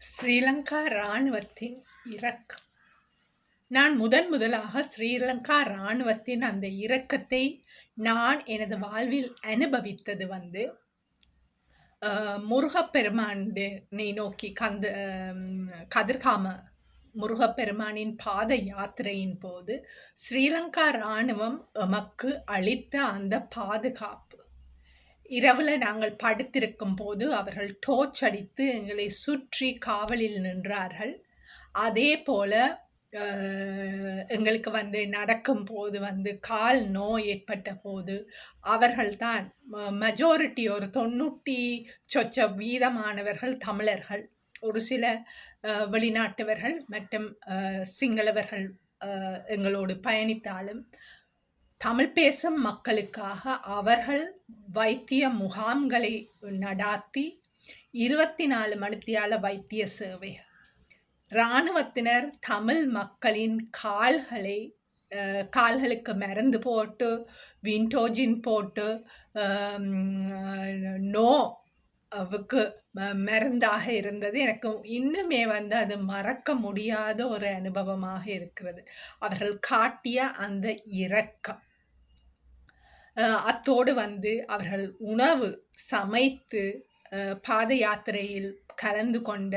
ஸ்ரீலங்கா இராணுவத்தின் இறக்கம். நான் முதலாக ஸ்ரீலங்கா இராணுவத்தின் அந்த இரக்கத்தை நான் எனது வாழ்வில் அனுபவித்தது முருகப்பெருமானை நோக்கி கதிர்காம முருகப்பெருமானின் பாத யாத்திரையின் போது ஸ்ரீலங்கா இராணுவம் எமக்கு அளித்த அந்த பாதுகாப்பு. இரவுல நாங்கள் படுத்திருக்கும் போது அவர்கள் டோர்ச் அடித்து எங்களை சுற்றி காவலில் நின்றார்கள். அதே போல எங்களுக்கு நடக்கும் போது கால் நோய் ஏற்பட்ட போது அவர்கள்தான் மெஜாரிட்டி, ஒரு 90 வீதமானவர்கள் தமிழர்கள், ஒரு சில வெளிநாட்டவர்கள் மற்றும் சிங்களவர்கள் எங்களோடு பயணித்தாலும் தமிழ் பேசும் மக்களுக்காக அவர்கள் வைத்திய முகாம்களை நடாத்தி 24 மணித்தியால வைத்திய சேவை. இராணுவத்தினர் தமிழ் மக்களின் கால்களுக்கு மருந்து போட்டு, விண்டோஜின் போட்டு, நோவுக்கு மருந்தாக இருந்தது. எனக்கு இன்னுமே அது மறக்க முடியாத ஒரு அனுபவமாக இருக்கிறது. அவர்கள் காட்டிய அந்த இரக்கம். அத்தோடு அவர்கள் உணவு சமைத்து பாத யாத்திரையில் கலந்து கொண்ட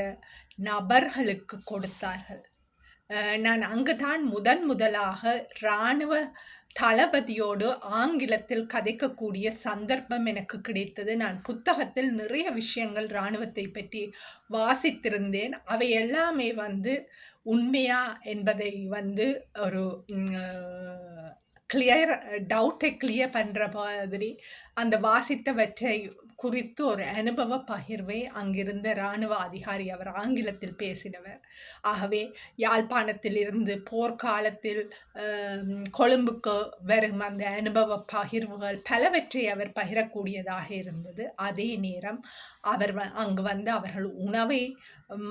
நபர்களுக்கு கொடுத்தார்கள். நான் அங்குதான் முதலாக இராணுவ தளபதியோடு ஆங்கிலத்தில் கதைக்கக்கூடிய சந்தர்ப்பம் எனக்கு கிடைத்தது. நான் புத்தகத்தில் நிறைய விஷயங்கள் இராணுவத்தை பற்றி வாசித்திருந்தேன். அவை எல்லாமே உண்மையா என்பதை ஒரு டவுட்டை கிளியர் பண்ணுற மாதிரி அந்த வாசித்தவற்றை குறித்து ஒரு அனுபவ பகிர்வை அங்கிருந்த இராணுவ அதிகாரி, அவர் ஆங்கிலத்தில் பேசினவர். ஆகவே யாழ்ப்பாணத்தில் இருந்து போர்க்காலத்தில் கொழும்புக்கு வரும் அந்த அனுபவ பகிர்வுகள் பலவற்றை அவர் பகிரக்கூடியதாக இருந்தது. அதே நேரம் அவர் அங்கு அவர்கள் உணவை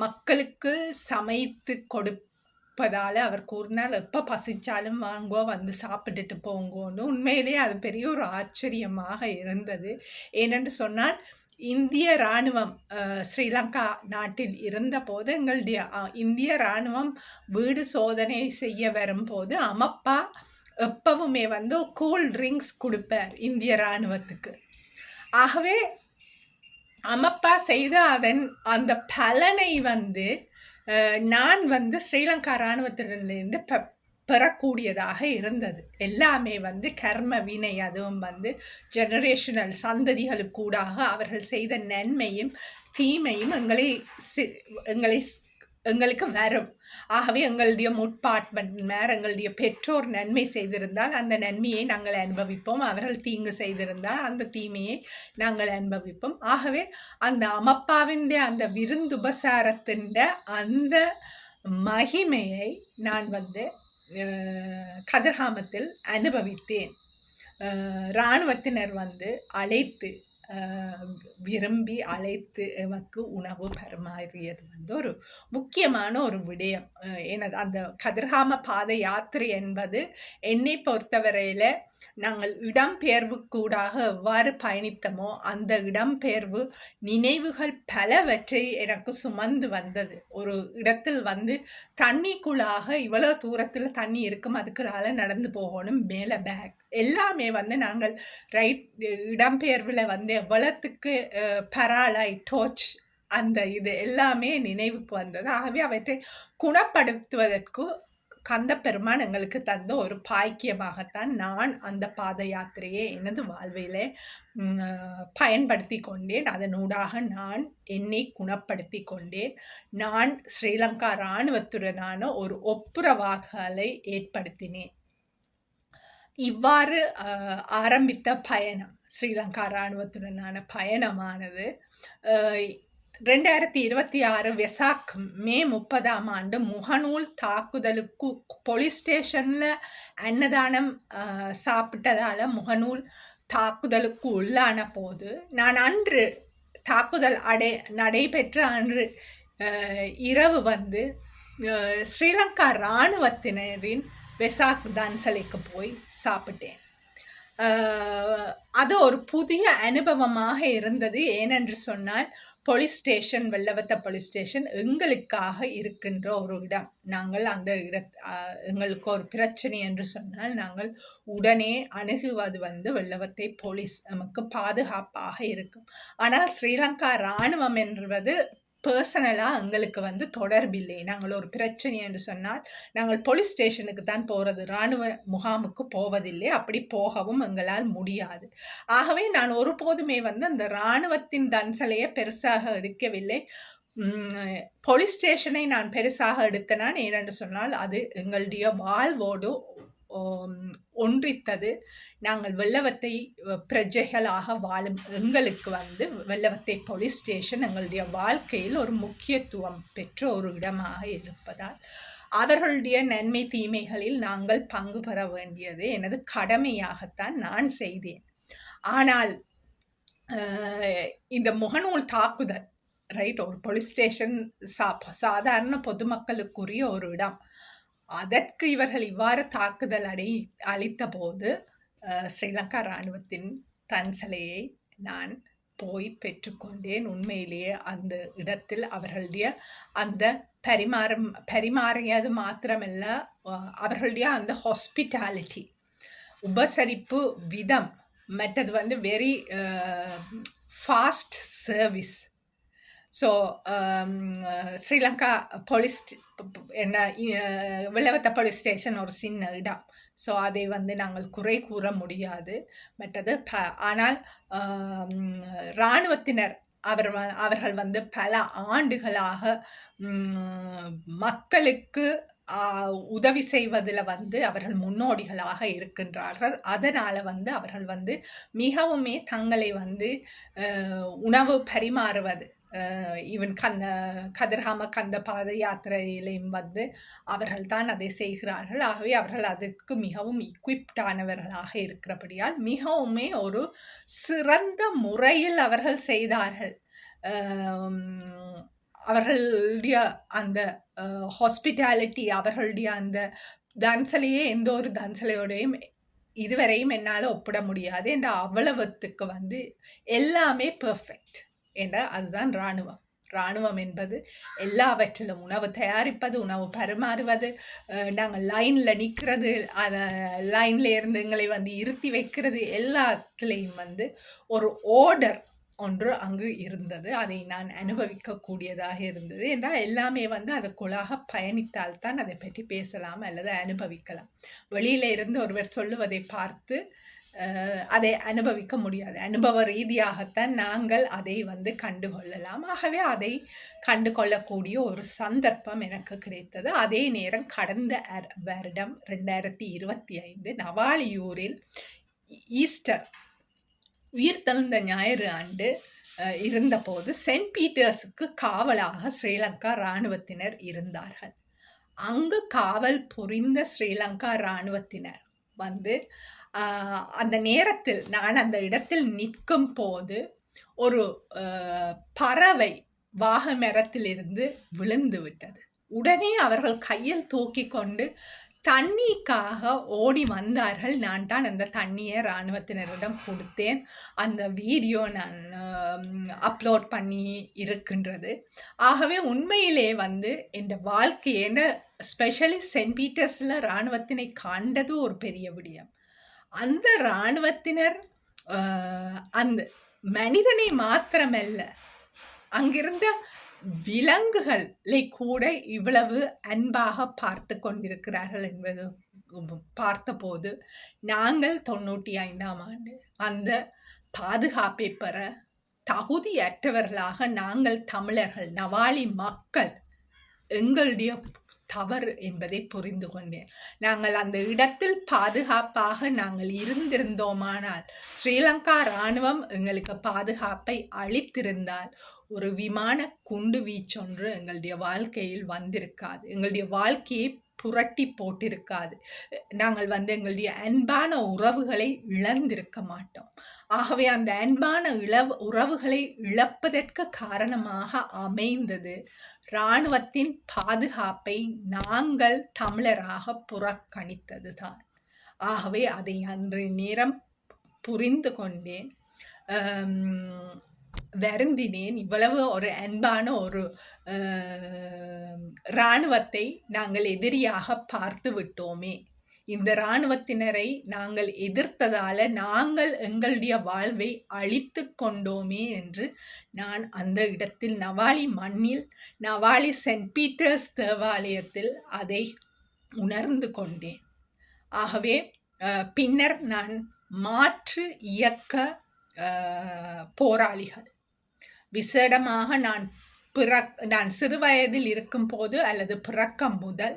மக்களுக்கு சமைத்து கொடுப்பதால் அவர் கூறினால், எப்போ பசிச்சாலும் வாங்கோ, சாப்பிட்டுட்டு போங்கோன்னு. உண்மையிலேயே அது பெரிய ஒரு ஆச்சரியமாக இருந்தது. ஏனென்று சொன்னால், இந்திய இராணுவம் ஸ்ரீலங்கா நாட்டில் இருந்தபோது எங்களுடைய இந்திய இராணுவம் வீடு சோதனை செய்ய வரும்போது அமப்பா எப்பவுமே கூல் ட்ரிங்க்ஸ் கொடுப்பார் இந்திய இராணுவத்துக்கு. ஆகவே அமப்பா செய்த அந்த பலனை நான் ஸ்ரீலங்கா இராணுவத்திலிருந்து பெறக்கூடியதாக இருந்தது. எல்லாமே கர்ம வினை, அதுவும் ஜெனரேஷனல் சந்ததிகளுக்கூடாக அவர்கள் செய்த நன்மையும் தீமையும் எங்களுக்கு வரும். ஆகவே எங்களுடைய முற்பாட்மர், எங்களுடைய பெற்றோர் நன்மை செய்திருந்தால் அந்த நன்மையை நாங்கள் அனுபவிப்போம். அவர்கள் தீங்கு செய்திருந்தால் அந்த தீமையை நாங்கள் அனுபவிப்போம். ஆகவே அந்த அமப்பாவின் அந்த விருந்துபசாரத்தின் அந்த மகிமையை நான் கதிர்காமத்தில் அனுபவித்தேன். இராணுவத்தினர் அழைத்து விரும்பி அழைத்து எமக்கு உணவு பரிமாறியது ஒரு முக்கியமான ஒரு விடயம். எனது அந்த கதிர்காம பாத யாத்திரை என்பது என்னை பொறுத்தவரையில நாங்கள் இடம்பெயர்வுக்கூடாக எவ்வாறு பயணித்தமோ அந்த இடம்பெயர்வு நினைவுகள் பலவற்றை எனக்கு சுமந்து வந்தது. ஒரு இடத்தில் தண்ணிக்குள்ளாக இவ்வளவு தூரத்தில் தண்ணி இருக்கும், அதுக்குள்ளால நடந்து போகணும், மேலே பேக் எல்லாமே நாங்கள் இடம்பெயர்வில் எவ்வளத்துக்கு பராலாய் டோர்ச் அந்த இது எல்லாமே நினைவுக்கு வந்தது. ஆகவே அவற்றை குணப்படுத்துவதற்கு கந்த பெருமான் எங்களுக்கு தந்த ஒரு பாக்கியமாகத்தான் நான் அந்த பாத யாத்திரையை எனது வாழ்விலே பயன்படுத்தி கொண்டேன். அதனூடாக நான் என்னை குணப்படுத்தி கொண்டேன். நான் ஸ்ரீலங்கா இராணுவத்துடனான ஒரு ஒப்புரவாகலை ஏற்படுத்தினேன். இவ்வாறு ஆரம்பித்த பயணம், ஸ்ரீலங்கா இராணுவத்துடனான பயணமானது 2026 வெசாக் மே 30 முகநூல் தாக்குதலுக்கு போலீஸ் ஸ்டேஷனில் அன்னதானம் சாப்பிட்டதால் முகநூல் தாக்குதலுக்கு உள்ளான போது நான் அன்று தாக்குதல் நடைபெற்ற அன்று இரவு ஸ்ரீலங்கா இராணுவத்தினரின் வெசாக் தன்சலைக்கு போய் சாப்பிட்டேன். அது ஒரு புதிய அனுபவமாக இருந்தது. ஏனென்று சொன்னால் police station, Wellawatte police station எங்களுக்காக இருக்கின்ற ஒரு இடம். நாங்கள் அந்த எங்களுக்கு ஒரு பிரச்சனை என்று சொன்னால் நாங்கள் உடனே அணுகுவது வெள்ளவத்தை போலீஸ் நமக்கு பாதுகாப்பாக இருக்கும். ஆனால் ஸ்ரீலங்கா இராணுவம் என்பது பர்சனலாக எங்களுக்கு தொடர்பில்லை. நாங்கள் ஒரு பிரச்சனை என்று சொன்னால் நாங்கள் போலீஸ் ஸ்டேஷனுக்கு தான் போகிறது, இராணுவ முகாமுக்கு போவதில்லை. அப்படி போகவும் எங்களால் முடியாது. ஆகவே நான் ஒருபோதுமே அந்த இராணுவத்தின் தன்சலையை பெருசாக எடுக்கவில்லை. போலீஸ் ஸ்டேஷனை நான் பெருசாக எடுத்தனான். ஏனென்று சொன்னால் அது எங்களுடைய வாழ்வோடு ஒன்றித்தது. நாங்கள் வெள்ளவத்தை பிரஜைகளாக வாழும் எங்களுக்கு வெள்ளவத்தை போலீஸ் ஸ்டேஷன் எங்களுடைய வாழ்க்கையில் ஒரு முக்கியத்துவம் பெற்ற ஒரு இடமாக இருப்பதால் அவர்களுடைய நன்மை தீமைகளில் நாங்கள் பங்கு பெற வேண்டியது எனது கடமையாகத்தான் நான் செய்தேன். ஆனால் இந்த முகநூல் தாக்குதல் ரைட், ஒரு போலீஸ் ஸ்டேஷன் சாதாரண பொதுமக்களுக்குரிய ஒரு இடம். அதற்கு இவர்கள் இவ்வாறு தாக்குதல் அளித்த போது ஸ்ரீலங்கா இராணுவத்தின் தன்சலையை நான் போய் பெற்றுக்கொண்டேன். உண்மையிலேயே அந்த இடத்தில் அவர்களுடைய அந்த பரிமாறியது மாத்திரமல்ல, அவர்களுடைய அந்த ஹாஸ்பிட்டாலிட்டி, உபசரிப்பு விதம், மற்றது very fast service. So Sri Lanka police என்ன வெள்ளவத்த போலீஸ் ஸ்டேஷன் ஒரு சின்ன இடம். ஸோ அதை நாங்கள் குறை கூற முடியாது. மற்றது ஆனால் இராணுவத்தினர் அவர்கள் பல ஆண்டுகளாக மக்களுக்கு உதவி செய்வதில் அவர்கள் முன்னோடிகளாக இருக்கின்றார்கள். அதனால் அவர்கள் மிகவுமே தங்களை உணவு பரிமாறுவது, ஈவன் கதிர்காம கந்த பாத யாத்திரையிலையும் அவர்கள் தான் அதை செய்கிறார்கள். ஆகவே அவர்கள் அதற்கு மிகவும் இக்விப்டானவர்களாக இருக்கிறபடியால் மிகவுமே ஒரு சிறந்த முறையில் அவர்கள் செய்தார்கள். அவர்களுடைய அந்த ஹாஸ்பிட்டாலிட்டி, அவர்களுடைய அந்த தன்சலையே எந்த ஒரு தன்சலையோடையும் இதுவரையும் என்னால் ஒப்பிட முடியாது என்ற அவ்வளவுத்துக்கு எல்லாமே பெர்ஃபெக்ட் என்ற அதுதான் இராணுவம். இராணுவம் என்பது எல்லாவற்றிலும் உணவு தயாரிப்பது, உணவு பரிமாறுவது, நாங்கள் லைனில் நிற்கிறது, லைனில் இருந்து எங்களை இருத்தி வைக்கிறது, எல்லாத்துலேயும் ஒரு ஓர்டர் ஒன்று அங்கு இருந்தது. அதை நான் அனுபவிக்கக்கூடியதாக இருந்தது. என்றால் எல்லாமே அதுக்குள்ளாக பயணித்தால்தான் அதை பற்றி பேசலாம் அல்லது அனுபவிக்கலாம். வெளியில இருந்து ஒருவர் சொல்லுவதை பார்த்து அதை அனுபவிக்க முடியாது. அனுபவ ரீதியாகத்தான் நாங்கள் அதை கண்டுகொள்ளலாம். ஆகவே அதை கண்டுகொள்ளக்கூடிய ஒரு சந்தர்ப்பம் எனக்கு கிடைத்தது. அதே நேரம் கடந்த வருடம் 2025 நவாலியூரில் ஈஸ்டர் உயிர்த்தெழுந்த ஞாயிறு ஆண்டு இருந்தபோது சென்ட் பீட்டர்ஸுக்கு காவலாக ஸ்ரீலங்கா இராணுவத்தினர் இருந்தார்கள். அங்கு காவல் புரிந்த ஸ்ரீலங்கா இராணுவத்தினர் அந்த நேரத்தில் நான் அந்த இடத்தில் நிற்கும் போது ஒரு பறவை வாகை மரத்திலிருந்து விழுந்து விட்டது. உடனே அவர்கள் கையில் தூக்கி கொண்டு தண்ணிக்காக ஓடி வந்தார்கள். நான் தான் அந்த தண்ணியை இராணுவத்தினரிடம் கொடுத்தேன். அந்த வீடியோ நான் அப்லோட் பண்ணி இருக்கின்றது. ஆகவே உண்மையிலே என் வாழ்க்கையை ஸ்பெஷலி சென்ட் பீட்டர்ஸில் இராணுவத்தினை கண்டது ஒரு பெரிய விடயம். அந்த இராணுவத்தினர் அந்த மனிதனை மாத்திரமல்ல, அங்கிருந்த விலங்குகளை கூட இவ்வளவு அன்பாக பார்த்து கொண்டிருக்கிறார்கள் என்பது பார்த்தபோது நாங்கள் 95ஆம் ஆண்டு அந்த பாதுகாப்பை பெற தகுதியற்றவர்களாக நாங்கள் தமிழர்கள், நவாலி மக்கள் எங்களுடைய தவறு என்பதை புரிந்து கொண்டேன். நாங்கள் அந்த இடத்தில் பாதுகாப்பாக நாங்கள் இருந்திருந்தோமானால், ஸ்ரீலங்கா இராணுவம் எங்களுக்கு பாதுகாப்பை அளித்திருந்தால் ஒரு விமான குண்டு வீச்சொன்று எங்களுடைய வாழ்க்கையில் வந்திருக்காது, எங்களுடைய வாழ்க்கையை புரட்டி போட்டிருக்காது. நாங்கள் எங்களுடைய அன்பான உறவுகளை இழந்திருக்க மாட்டோம். ஆகவே அந்த அன்பான உறவுகளை இழப்பதற்கு காரணமாக அமைந்தது இராணுவத்தின் பாதுகாப்பை நாங்கள் தமிழராக புறக்கணித்தது தான். ஆகவே அதை அன்றைய நேரம் புரிந்து கொண்டேன், வருந்தினேன். இவ்வளவு ஒரு அன்பான ஒரு இராணுவத்தை நாங்கள் எதிரியாக பார்த்து விட்டோமே, இந்த இராணுவத்தினரை நாங்கள் எதிர்த்ததால நாங்கள் எங்களுடைய வாழ்வை அழித்து கொண்டோமே என்று நான் அந்த இடத்தில் நவாலி மண்ணில், நவாலி சென்ட் பீட்டர்ஸ் தேவாலயத்தில் அதை உணர்ந்து கொண்டேன். ஆகவே பின்னர் நான் மாற்று இயக்க போராளிகள், விசேடமாக நான் சிறுவயதில் இருக்கும் போது அல்லது பிறக்கம் முதல்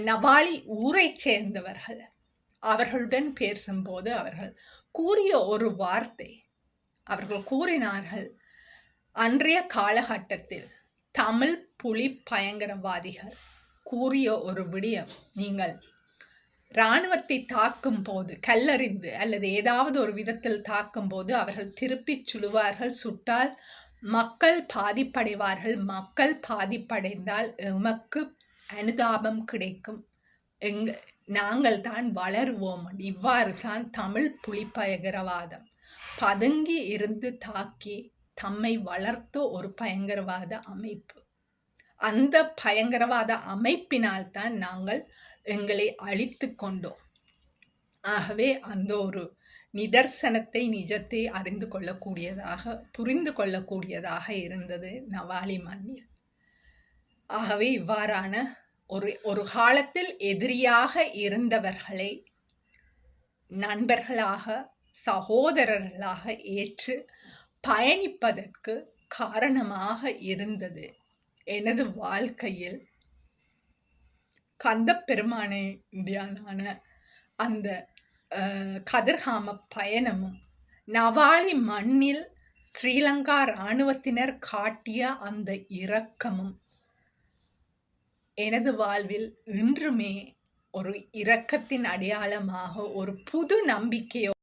நவாலி ஊரை சேர்ந்தவர்கள் அவர்களுடன் பேசும்போது அவர்கள் கூறிய ஒரு வார்த்தை, அவர்கள் கூறினார்கள், அன்றைய காலகட்டத்தில் தமிழ் புலி பயங்கரவாதிகள் கூறிய ஒரு விடயம், நீங்கள் இராணுவத்தை தாக்கும் போது, கல்லறிந்து அல்லது ஏதாவது ஒரு விதத்தில் தாக்கும் போது அவர்கள் திருப்பிச் சுடுவார்கள், சுட்டால் மக்கள் பாதிப்படைவார்கள், மக்கள் பாதிப்படைந்தால் எமக்கு அனுதாபம் கிடைக்கும், நாங்கள் தான் வளருவோம். இவ்வாறு தான் தமிழ் புலி பயங்கரவாதம் பதுங்கி இருந்து தாக்கி தம்மை வளர்த்த ஒரு பயங்கரவாத அமைப்பு. அந்த பயங்கரவாத அமைப்பினால் தான் நாங்கள் எங்களை அழித்து கொண்டோம். ஆகவே அந்த ஒரு நிதர்சனத்தை, நிஜத்தை அறிந்து கொள்ளக்கூடியதாக, புரிந்து கொள்ளக்கூடியதாக இருந்தது நவாலி மண்ணில். ஆகவே இவ்வாறான ஒரு காலத்தில் எதிரியாக இருந்தவர்களை நண்பர்களாக, சகோதரர்களாக ஏற்று பயணிப்பதற்கு காரணமாக இருந்தது எனது வாழ்க்கையில் கந்தப்பெருமானுடையான அந்த கதிர்காம பயணமும், நவாலி மண்ணில் ஸ்ரீலங்கா இராணுவத்தினர் காட்டிய அந்த இரக்கமும் எனது வாழ்வில் இன்றுமே ஒரு இரக்கத்தின் அடையாளமாக, ஒரு புது நம்பிக்கையோ